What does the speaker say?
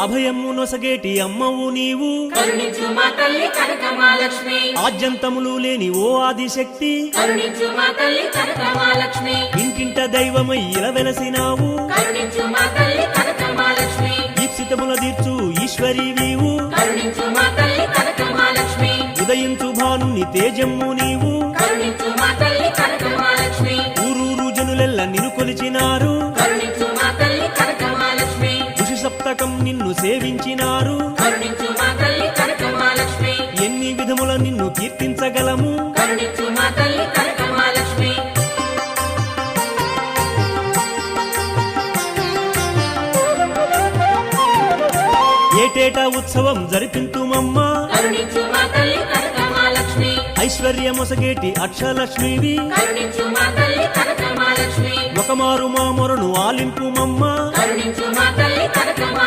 అభయము నొసగేటి అమ్మవు నీవు, కరుణించు మా తల్లి కనకమహాలక్ష్మి. ఆద్యంతములు లేని ఓ ఆదిశక్తి, కరుణించు మా తల్లి కనకమహాలక్ష్మి. ఇంటింట దైవమై ఇలా వెలసినావు, కరుణించు మా తల్లి కనకమహాలక్ష్మి. ఈప్సితముల తీర్చు ఈశ్వరి నీవు, కరుణించు మా తల్లి కనకమహాలక్ష్మి. ఉదయించు భానుని తేజమ్ము నీవు, కరుణించు మా తల్లి కనకమహాలక్ష్మి. ఊరూరు జనులెల్ల నిన్ను కొలిచినారు, కరుణించు మా తల్లి కనకమహాలక్ష్మి. ఋషి సప్తకం నిన్ను సేవించినారు, కరుణించు మా తల్లి కనకమహాలక్ష్మి. ఎన్ని విధముల నిన్ను కీర్తించగలము, కరుణించు మా తల్లి కనకమహాలక్ష్మి. ఏటేటా ఉత్సవం జరిపింతుమమ్మా, కరుణించు మా తల్లి కనకమహాలక్ష్మి. ఐశ్వర్యమొసగేటి అక్షలక్ష్మివి, కరుణించు మా తల్లి కనకమహాలక్ష్మి. ఒకమారు మా మొరను ఆలింపుమమ్మా. కరుణించు మా తల్లి కనకమహాలక్ష్మి.